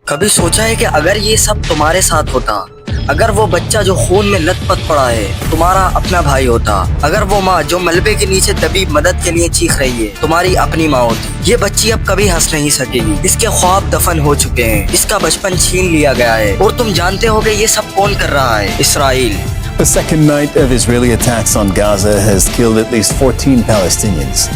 کبھی سوچا ہے کہ اگر یہ سب تمہارے ساتھ ہوتا، اگر وہ بچہ جو خون میں لت پت پڑا ہے تمہارا اپنا بھائی ہوتا، اگر وہ ماں جو ملبے کے نیچے دبی مدد کے لیے چیخ رہی ہے تمہاری اپنی ماں ہوتی، یہ بچی اب کبھی ہنس نہیں سکے گی، اس کے خواب دفن ہو چکے ہیں، اس کا بچپن چھین لیا گیا ہے، اور تم جانتے ہو کہ یہ سب کون کر رہا ہے؟ اسرائیل۔ The second night of Israeli attacks on Gaza has killed at least 14 Palestinians.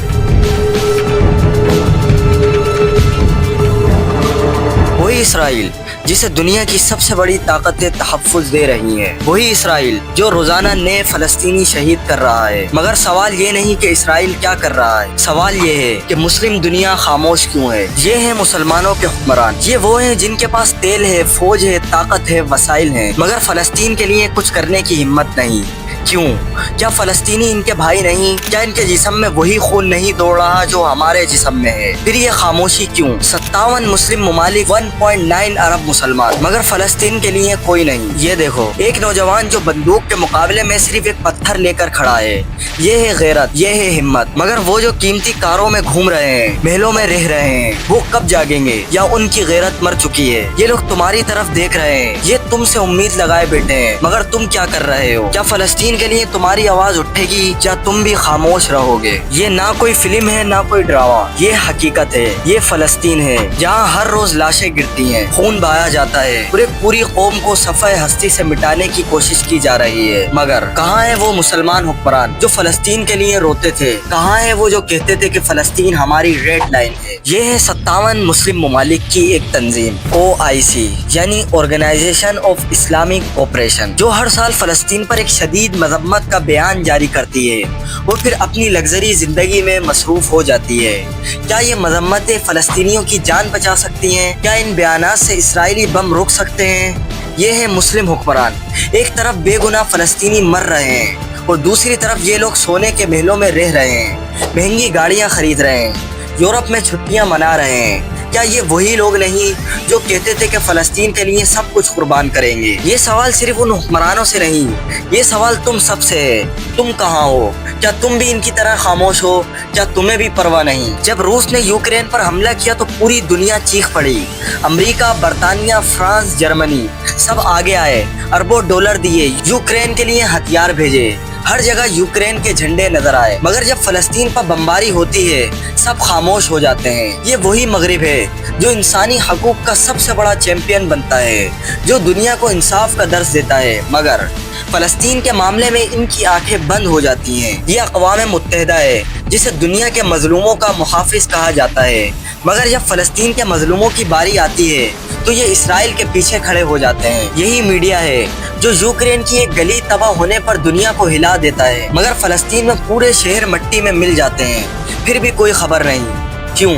وہی اسرائیل جسے دنیا کی سب سے بڑی طاقتیں تحفظ دے رہی ہیں، وہی اسرائیل جو روزانہ نئے فلسطینی شہید کر رہا ہے۔ مگر سوال یہ نہیں کہ اسرائیل کیا کر رہا ہے، سوال یہ ہے کہ مسلم دنیا خاموش کیوں ہے؟ یہ ہیں مسلمانوں کے حکمران، یہ وہ ہیں جن کے پاس تیل ہے، فوج ہے، طاقت ہے، وسائل ہیں، مگر فلسطین کے لیے کچھ کرنے کی ہمت نہیں۔ کیوں؟ کیا فلسطینی ان کے بھائی نہیں؟ کیا ان کے جسم میں وہی خون نہیں دوڑ رہا جو ہمارے جسم میں ہے؟ پھر یہ خاموشی کیوں؟ 57 مسلم ممالک، 1.9 ارب مسلمان، مگر فلسطین کے لیے کوئی نہیں۔ یہ دیکھو، ایک نوجوان جو بندوق کے مقابلے میں صرف ایک پتھر لے کر کھڑا ہے، یہ ہے غیرت، یہ ہے ہمت۔ مگر وہ جو قیمتی کاروں میں گھوم رہے ہیں، محلوں میں رہ رہے ہیں، وہ کب جاگیں گے؟ یا ان کی غیرت مر چکی ہے؟ یہ لوگ تمہاری طرف دیکھ رہے ہیں، یہ تم سے امید لگائے بیٹھے ہیں، مگر تم کیا کر رہے ہو؟ کیا فلسطین کے لیے تمہاری آواز اٹھے گی یا تم بھی خاموش رہو گے؟ یہ نہ کوئی فلم ہے، نہ کوئی ڈرامہ، یہ حقیقت ہے، یہ فلسطین ہے جہاں ہر روز لاشیں گرتی ہیں، خون بہایا جاتا ہے، پوری قوم کو صفحہ ہستی سے مٹانے کی کوشش کی جا رہی ہے۔ مگر کہاں ہے وہ مسلمان حکمران جو فلسطین کے لیے روتے تھے؟ کہاں ہے وہ جو کہتے تھے کہ فلسطین ہماری ریڈ لائن ہے؟ یہ ہے 57 مسلم ممالک کی ایک تنظیم، OIC یعنی آرگنائزیشن آف اسلامک کوپریشن، جو ہر سال فلسطین پر ایک شدید مذمت کا بیان جاری کرتی ہے اور پھر اپنی لگژری زندگی میں مصروف ہو جاتی ہے۔ کیا یہ مذمتیں فلسطینیوں کی جان بچا سکتی ہیں؟ کیا ان بیانات سے اسرائیلی بم روک سکتے ہیں؟ یہ ہے مسلم حکمران، ایک طرف بے گناہ فلسطینی مر رہے ہیں اور دوسری طرف یہ لوگ سونے کے محلوں میں رہ رہے ہیں، مہنگی گاڑیاں خرید رہے ہیں، یورپ میں چھٹیاں منا رہے ہیں۔ کیا یہ وہی لوگ نہیں جو کہتے تھے کہ فلسطین کے لیے سب کچھ قربان کریں گے؟ یہ سوال صرف ان حکمرانوں سے نہیں، یہ سوال تم سب سے ہے۔ تم کہاں ہو؟ کیا تم بھی ان کی طرح خاموش ہو؟ کیا تمہیں بھی پرواہ نہیں؟ جب روس نے یوکرین پر حملہ کیا تو پوری دنیا چیخ پڑی، امریکہ، برطانیہ، فرانس، جرمنی سب آگے آئے، اربوں ڈالر دیے، یوکرین کے لیے ہتھیار بھیجے، ہر جگہ یوکرین کے جھنڈے نظر آئے۔ مگر جب فلسطین پر بمباری ہوتی ہے سب خاموش ہو جاتے ہیں۔ یہ وہی مغرب ہے جو انسانی حقوق کا سب سے بڑا چیمپئن بنتا ہے، جو دنیا کو انصاف کا درس دیتا ہے، مگر فلسطین کے معاملے میں ان کی آنکھیں بند ہو جاتی ہیں۔ یہ اقوام متحدہ ہے جسے دنیا کے مظلوموں کا محافظ کہا جاتا ہے، مگر جب فلسطین کے مظلوموں کی باری آتی ہے تو یہ اسرائیل کے پیچھے کھڑے ہو جاتے ہیں۔ یہی میڈیا ہے جو یوکرین کی ایک گلی تباہ ہونے پر دنیا کو ہلا دیتا ہے، مگر فلسطین میں پورے شہر مٹی میں مل جاتے ہیں، پھر بھی کوئی خبر نہیں۔ کیوں؟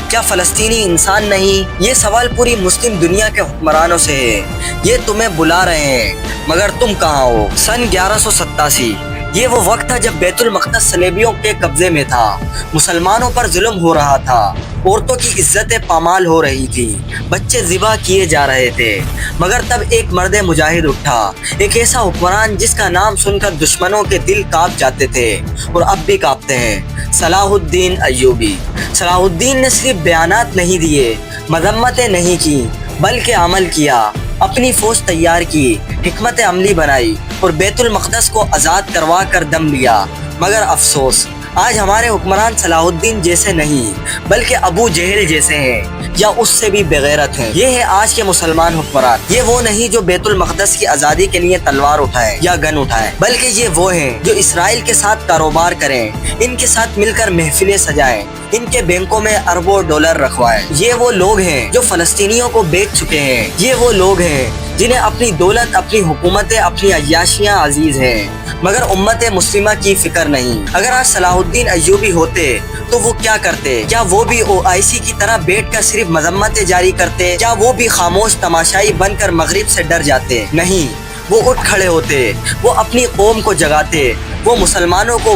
کیا فلسطینی انسان نہیں؟ یہ سوال پوری مسلم دنیا کے حکمرانوں سے ہے۔ یہ تمہیں بلا رہے ہیں، مگر تم کہاں ہو؟ سن 1187 یہ وہ وقت تھا جب بیت المقدس صلیبیوں کے قبضے میں تھا، مسلمانوں پر ظلم ہو رہا تھا، عورتوں کی عزتیں پامال ہو رہی تھی، بچے ذبح کیے جا رہے تھے، مگر تب ایک مرد مجاہد اٹھا، ایک ایسا حکمران جس کا نام سن کر دشمنوں کے دل کانپ جاتے تھے اور اب بھی کانپتے ہیں، صلاح الدین ایوبی۔ صلاح الدین نے صرف بیانات نہیں دیے، مذمتیں نہیں کی، بلکہ عمل کیا، اپنی فوج تیار کی، حکمت عملی بنائی اور بیت المقدس کو آزاد کروا کر دم لیا۔ مگر افسوس، آج ہمارے حکمران صلاح الدین جیسے نہیں بلکہ ابو جہل جیسے ہیں، یا اس سے بھی بغیرت ہیں۔ یہ ہے آج کے مسلمان حکمران، یہ وہ نہیں جو بیت المقدس کی آزادی کے لیے تلوار اٹھائے یا گن اٹھائے، بلکہ یہ وہ ہیں جو اسرائیل کے ساتھ کاروبار کریں، ان کے ساتھ مل کر محفلیں سجائیں، ان کے بینکوں میں اربوں ڈالر رکھوائیں۔ یہ وہ لوگ ہیں جو فلسطینیوں کو بیچ چکے ہیں، یہ وہ لوگ ہیں جنہیں اپنی دولت، اپنی حکومتیں، اپنی عیاشیاں عزیز ہیں، مگر امت مسلمہ کی فکر نہیں۔ اگر آج صلاح الدین ایوبی ہوتے تو وہ کیا کرتے؟ کیا وہ بھی OIC کی طرح بیٹھ کر صرف مذمتیں جاری کرتے؟ کیا وہ بھی خاموش تماشائی بن کر مغرب سے ڈر جاتے؟ نہیں، وہ اٹھ کھڑے ہوتے، وہ اپنی قوم کو جگاتے، وہ مسلمانوں کو